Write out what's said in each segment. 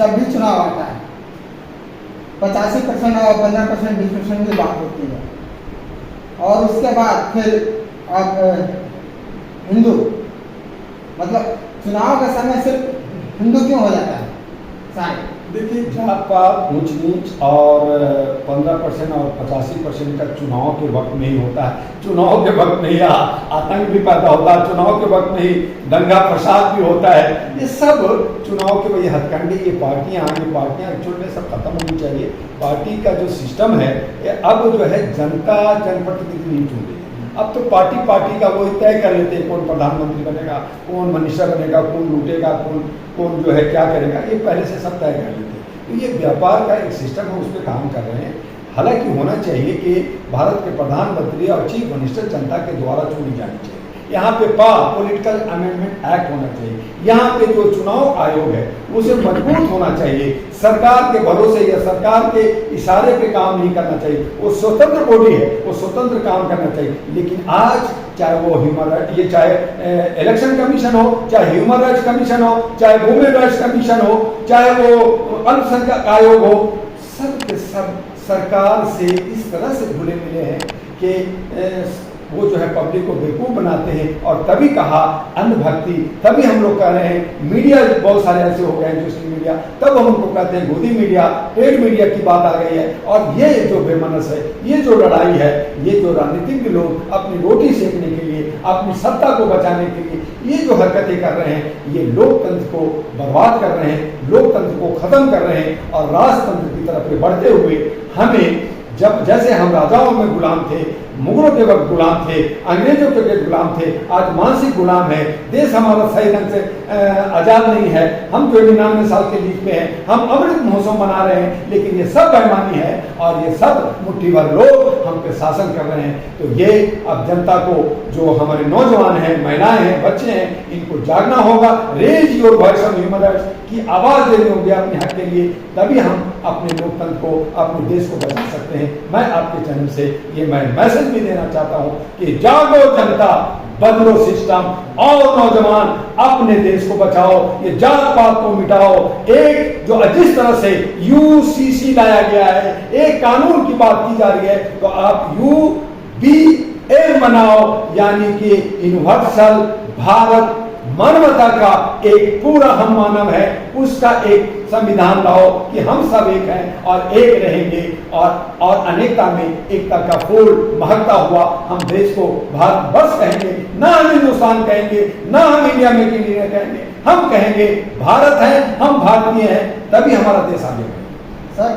जब भी चुनाव आता है 85% और 15% 20% की बात होती है, और उसके बाद फिर आप हिंदू, मतलब चुनाव का समय सिर्फ हिंदू क्यों हो जाता है सारे? देखिए, जात पात, ऊंच नीच और 15% और 85% का चुनाव के वक्त में ही होता है। चुनाव के वक्त में ही आतंक भी पैदा होता है, चुनाव के वक्त में ही दंगा फसाद भी होता है। ये सब चुनाव के वही हथकंडे, ये पार्टियां एक्चुअल में सब खत्म होनी चाहिए। पार्टी का जो सिस्टम है ये अब जो है जनता जनप्रतिनिधि नहीं चुन रही है। अब तो पार्टी का वो तय कर लेते हैं कौन प्रधानमंत्री बनेगा, कौन मिनिस्टर बनेगा, कौन लूटेगा, कौन जो है क्या करेगा, ये पहले से सब तय कर लेते हैं। तो ये व्यापार का एक सिस्टम है, उस पर काम कर रहे हैं। हालांकि होना चाहिए कि भारत के प्रधानमंत्री और चीफ मिनिस्टर जनता के द्वारा चुनी जानी चाहिए। यहाँ पे पॉलिटिकल अमेंडमेंट एक्ट होना चाहिए। यहाँ पे जो चुनाव आयोग है उसे मजबूत होना चाहिए। सरकार के भरोसे या सरकार के इशारे पे काम नहीं करना चाहिए। वो स्वतंत्र बॉडी है, वो स्वतंत्र काम करना चाहिए। लेकिन आज चाहे वो ह्यूमन राइट, ये चाहे इलेक्शन कमीशन हो, चाहे ह्यूमन राइट्स कमीशन हो, चाहे वुमेन राइट्स कमीशन हो, चाहे वो अल्पसंख्यक आयोग हो, सब के सब सरकार से इस तरह से घुले मिले हैं कि वो जो है पब्लिक को बेवकूफ बनाते हैं। और तभी कहा अंधभक्ति, तभी हम लोग कह रहे हैं मीडिया बहुत सारे ऐसे हो गए हैं, सोशल मीडिया, तब हम उनको कहते हैं गोदी मीडिया, पेड मीडिया की बात आ गई है। और ये जो बेमनस है, ये जो लड़ाई है, ये जो राजनीतिक लोग अपनी रोटी सेकने के लिए, अपनी सत्ता को बचाने के लिए ये जो हरकतें कर रहे हैं, ये लोकतंत्र को बर्बाद कर रहे हैं, लोकतंत्र को खत्म कर रहे हैं। और राजतंत्र की तरफ बढ़ते हुए हमें, जब जैसे हम राजाओं में गुलाम थे, मुगलों के वक्त गुलाम थे, अंग्रेजों के गुलाम थे, आज मानसिक गुलाम है। देश हमारा सही ढंग से आजाद नहीं है। हम जो 99 साल के बीच में हैं, हम अमृत महोत्सव मना रहे हैं, लेकिन ये सब बेईमानी है और ये सब मुट्ठी भर लोग हम पे शासन कर रहे हैं। तो ये अब जनता को, जो हमारे नौजवान हैं, महिलाएं हैं, बच्चे हैं, इनको जागना होगा। Raise your voice on human rights की आवाज देनी होगी अपने हक के लिए, तभी हम अपने लोकतंत्र को, अपने देश को बचा सकते हैं। मैं आपके चैनल से ये मैं मैसेज भी देना चाहता हूं कि जागो जनता, बदलो सिस्टम, और नौजवान अपने देश को बचाओ, ये जात पात को मिटाओ। एक जो जिस तरह से यूसीसी लाया गया है, एक कानून की बात की जा रही है, तो आप UBA बनाओ, यानी कि यूनिवर्सल भारत मानवता का एक पूरा हम मानव है, उसका एक संविधान लाओ कि हम सब एक हैं और एक रहेंगे। और अनेकता में एकता का फूल महकता हुआ हम देश को भारत वर्ष कहेंगे, ना हम हिंदुस्तान कहेंगे, ना हम इंडिया में इंडिया कहेंगे, हम कहेंगे भारत है, हम भारतीय हैं, तभी हमारा देश आगे बढ़ेगा। सर,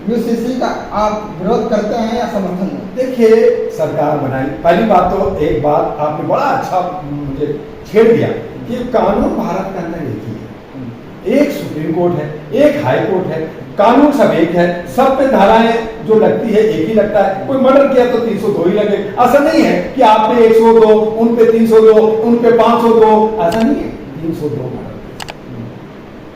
UCC का आप विरोध करते हैं या समर्थन? देखिए, सरकार बनाई, पहली बात तो एक बात आपने बड़ा अच्छा मुझे छेड़ दिया कि कानून भारत के अंदर एक ही है। एक सुप्रीम कोर्ट है, एक हाई कोर्ट है, कानून सब एक है, सब पे धाराएं जो लगती है एक ही लगता है। कोई मर्डर किया तो 302 ही लगे। ऐसा नहीं है कि आप पे 102, उन पे 302, उन पे 502, ऐसा नहीं है। 302 मर्डर।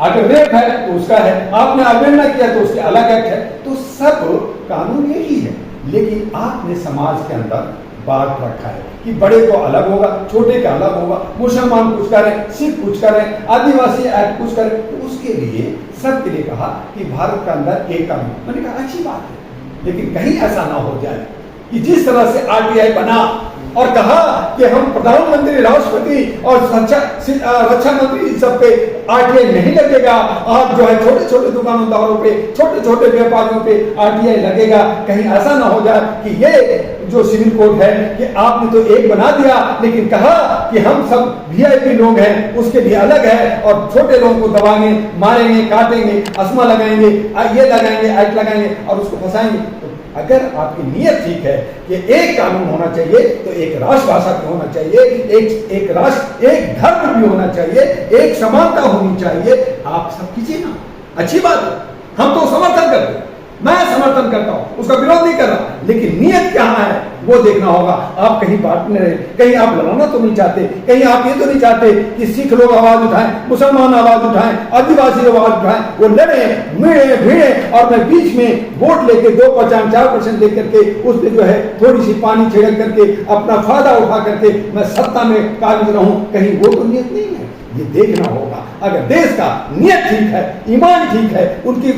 अगर रेप है तो उसका है, आपने अवहेलना किया तो उसके अलग एक्ट है। तो सब कानून एक ही है, लेकिन आपने समाज के अंदर बांट रखा है कि बड़े को अलग होगा, छोटे का अलग होगा, मुसलमान कुछ करें, सिख कुछ करें, आदिवासी एक्ट कुछ करें। तो उसके लिए सबके लिए कहा कि भारत के अंदर एक कानून। मैंने कहा अच्छी बात है, लेकिन कहीं ऐसा ना हो जाए कि जिस तरह से RTI बना और कहा कि हम प्रधानमंत्री, राष्ट्रपति और रक्षा मंत्री इन सब पे RTI नहीं लगेगा, और जो है छोटे छोटे दुकानदारों पे, छोटे छोटे व्यापारियों पे RTI लगेगा। कहीं ऐसा ना हो जाए कि ये जो सिविल कोड है कि आपने तो एक बना दिया, लेकिन कहा कि हम सब VIP लोग हैं, उसके लिए अलग है, और छोटे लोगों को दबाएंगे, मारेंगे, काटेंगे, अस्मा लगाएंगे, ये लगाएंगे, एक्ट लगाएंगे और उसको फंसाएंगे। अगर आपकी नीयत ठीक है कि एक कानून होना चाहिए, तो एक राष्ट्रभाषा भी होना चाहिए, एक राष्ट्र, एक धर्म भी होना चाहिए, एक समानता होनी चाहिए। आप सब कीजिए ना, अच्छी बात है, हम तो समर्थन करते हैं, मैं समर्थन करता हूं, उसका विरोध नहीं कर रहा, लेकिन नियत क्या है वो देखना होगा। आप कहीं बांटने रहे, कहीं आप लड़ाना तो नहीं चाहते, कहीं आप ये तो नहीं चाहते कि सिख लोग आवाज उठाएं, मुसलमान आवाज उठाएं, आदिवासी आवाज उठाएं, वो लड़े मिले भिड़े और मैं बीच में वोट लेके 2% 4% लेकर के उसमें जो है थोड़ी सी पानी छिड़क करके अपना फायदा उठा करके मैं सत्ता में काबिज रहूं, कहीं वो तो नियत नहीं है। ये देखना होगा। अगर देश का नियत ठीक है, ईमान ठीक है, उनकी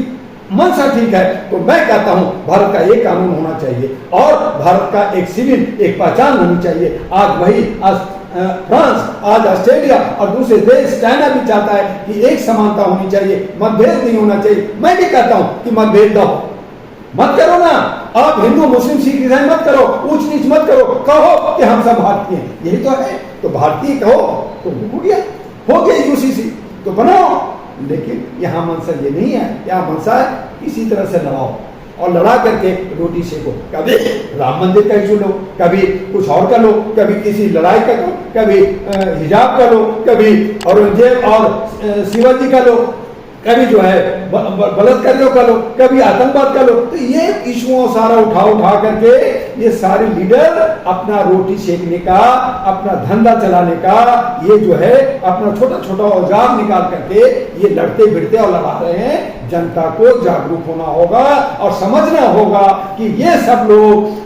मनसा ठीक है, तो मैं कहता हूं भारत का एक कानून होना चाहिए और भारत का एक सिविल, एक पहचान होनी चाहिए। आज वही फ्रांस, आज ऑस्ट्रेलिया और दूसरे देश, चाइना भी चाहता है कि एक समानता होनी चाहिए, मतभेद नहीं होना चाहिए। मैं भी कहता हूं कि मतभेद दो, मत करो ना, आप हिंदू मुस्लिम सिख ईसाई मत करो, ऊंच नीच मत करो, कहो कि हम सब भारतीय हैं, यही तो है। तो भारतीय कहो तो हो गया, हो गया यूसीसी तो बनाओ। लेकिन यहाँ मंशा ये नहीं है, यहाँ मंशा है इसी तरह से लड़ाओ और लड़ा करके रोटी सेको। कभी राम मंदिर का इशू लो, कभी कुछ और का लो, कभी किसी लड़ाई का लो, कभी हिजाब का लो, कभी औरंगजेब और शिवाजी का लो, कभी जो है बलात्कारियों का लो, कभी आतंकवाद का लो। तो ये इशुओं सारा उठा करके ये सारे लीडर अपना रोटी सेकने का, अपना धंधा चलाने का, ये जो है अपना छोटा छोटा औजार निकाल करके ये लड़ते भिड़ते और लड़ा रहे हैं। जनता को जागरूक होना होगा और समझना होगा कि ये सब लोग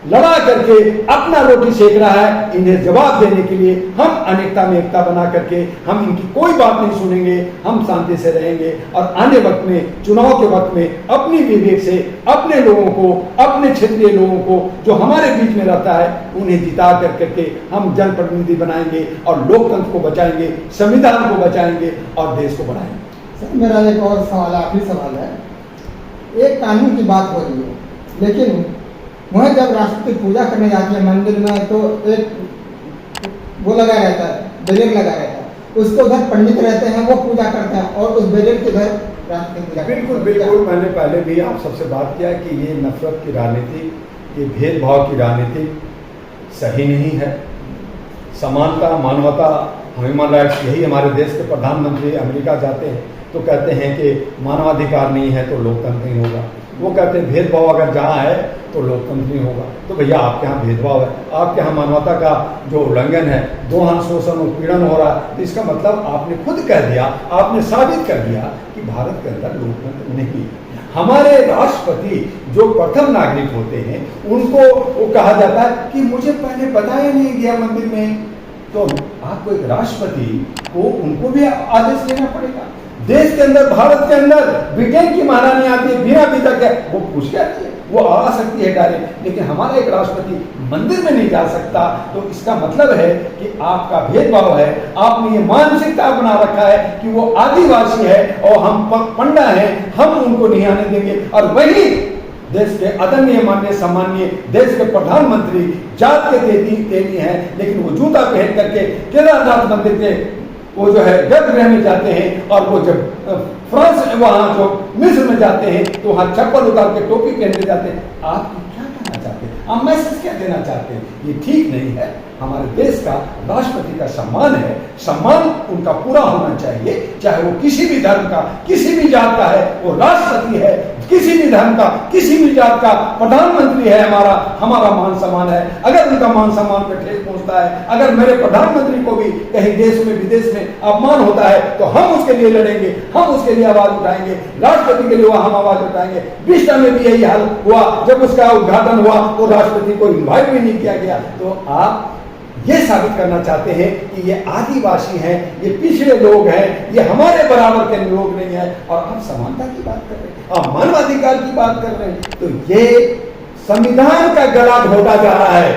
लड़ा करके अपना रोटी सेक रहा है। इन्हें जवाब देने के लिए हम अनेकता में एकता बना करके हम इनकी कोई बात नहीं सुनेंगे, हम शांति से रहेंगे और आने वक्त में, चुनाव के वक्त में अपनी विवेक से अपने लोगों को, अपने क्षेत्रीय लोगों को जो हमारे बीच में रहता है उन्हें जिता करके हम जनप्रतिनिधि बनाएंगे और लोकतंत्र को बचाएंगे, संविधान को बचाएंगे और देश को बढ़ाएंगे। सर मेरा एक और सवाल, आखिरी सवाल है। एक कानून की बात हो रही है, लेकिन वह जब राष्ट्रपति पूजा करने जाते हैं मंदिर में तो एक वो लगा रहता है, बैरियर लगा रहता है, उसके उधर पंडित रहते हैं, वो पूजा करते हैं और उस बैरियर के उधर राष्ट्रपति पूजा करते हैं। बिल्कुल बिल्कुल, मैंने पहले भी आप सबसे बात किया कि ये नफरत की राजनीति, ये भेदभाव की राजनीति सही नहीं है। समानता, मानवता, ह्यूमन राइट्स, यही हमारे देश के प्रधानमंत्री अमेरिका जाते हैं तो कहते हैं कि मानवाधिकार नहीं है तो लोकतंत्र नहीं होगा। वो कहते हैं भेदभाव अगर जहाँ है तो लोकतंत्र नहीं होगा। तो भैया आपके यहाँ भेदभाव है, आपके यहाँ मानवता का जो उल्लंघन है, दो हाथ शोषण उत्पीड़न हो रहा है, तो इसका मतलब आपने खुद कह दिया, आपने साबित कर दिया कि भारत के अंदर लोकतंत्र नहीं। हमारे राष्ट्रपति जो प्रथम नागरिक होते हैं उनको वो कहा जाता है कि मुझे पहले बताया नहीं गया मंदिर में। तो आपको एक राष्ट्रपति को उनको भी आदेश देना पड़ेगा। देश के अंदर, भारत के अंदर ब्रिटेन की महारानी आती है बिना वीजा के, वो पूछ के आती है, वो आ सकती है डायरेक्ट, लेकिन हमारा एक राष्ट्रपति मंदिर में नहीं जा सकता। तो इसका मतलब है कि आपका भेदभाव है, आपने ये मानसिकता बना रखा है कि वो आदिवासी है और हम पंडा हैं, हम उनको नहीं आने देंगे। और वही देश के आदरणीय माननीय सम्माननीय देश के प्रधानमंत्री जात के तेली हैं, लेकिन वो जूता पहन करके केदारनाथ मंदिर के वो जो है गर्भगृह में जाते हैं और वो जब फ्रांस वहां जो मिस्र में जाते हैं तो वहां चप्पल उतार के टोपी पहन के जाते हैं। आप क्या कहना चाहते हैं, आप मैसेज क्या देना चाहते हैं? ये ठीक नहीं है। हमारे देश का राष्ट्रपति का सम्मान है, सम्मान उनका पूरा होना चाहिए, चाहे वो किसी भी धर्म का, किसी भी जात का है, वो राष्ट्रपति है, किसी भी धर्म का, किसी भी जात का प्रधानमंत्री है, हमारा मान सम्मान है। अगर उनका मान सम्मान पर ठेस पहुंचता है, अगर मेरे प्रधानमंत्री को भी कहीं देश में विदेश में अपमान होता है तो हम उसके लिए लड़ेंगे, हम उसके लिए आवाज उठाएंगे, राष्ट्रपति के लिए हम आवाज उठाएंगे। बिस्टा में भी यही हाल हुआ, जब उसका उद्घाटन हुआ तो राष्ट्रपति को इन्वाइट भी नहीं किया गया। तो आप ये साबित करना चाहते हैं कि ये आदिवासी हैं, ये पिछड़े लोग हैं, ये हमारे बराबर के लोग नहीं है, और आप समानता की बात कर रहे हैं, आप मानवाधिकार की बात कर रहे हैं। तो ये संविधान का गला घोटा जा रहा है,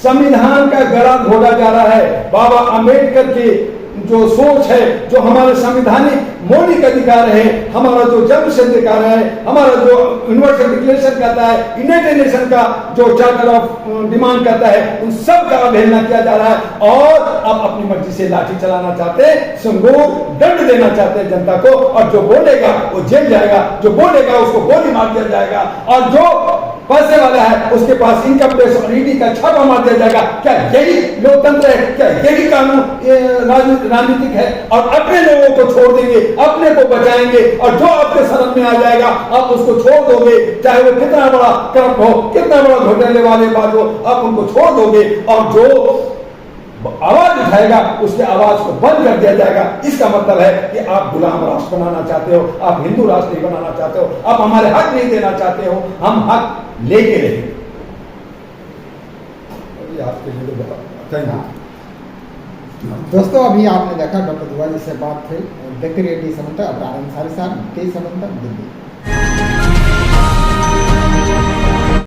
संविधान का गला घोटा जा रहा है। बाबा अम्बेडकर की जो सोच है, जो हमारे संविधानिक मौलिक अधिकार है, हमारा जो जन्म सिद्ध अधिकार है, हमारा जो यूनिवर्सल डिक्लेरेशन कहता है, यूनाइटेड नेशन का जो चार्टर ऑफ डिमांड कहता है, उन सब का अवहेलना किया जा रहा है। और अब अपनी मर्जी से लाठी चलाना चाहते हैं, संगोर दंड देना चाहते हैं जनता को, और जो बोलेगा वो जेल जाएगा, जो बोलेगा उसको गोली मार दिया जाएगा, और जो पैसे वाला है उसके पास इनकम टैक्स और ईडी का छापा मार दिया जाएगा। क्या यही लोकतंत्र है? क्या यही कानून राजनीतिक है? और अपने लोगों को छोड़ देंगे, अपने को बचाएंगे, और जो आपके शरण में आ जाएगा आप उसको छोड़ दोगे, चाहे वो कितना बड़ा करप्ट हो, कितना बड़ा घोटाले वाले बात हो, आप उनको छोड़ दोगे, और जो आवाज उठाएगा उसके आवाज को बंद कर दिया जाएगा। इसका मतलब है कि आप गुलाम राष्ट्र बनाना चाहते हो, आप हिंदू राष्ट्र नहीं बनाना चाहते हो, आप हमारे हक नहीं देना चाहते हो, हम हक लेके रहेंगे। आपके लिए तो थैंक यू। दोस्तों अभी आपने देखा डॉक्टर दुआ जी से बात थी, व्यक्ति रेड्डी समन्ता, अपराध अंसारी साहब, कई समन्ता, दिल्ली।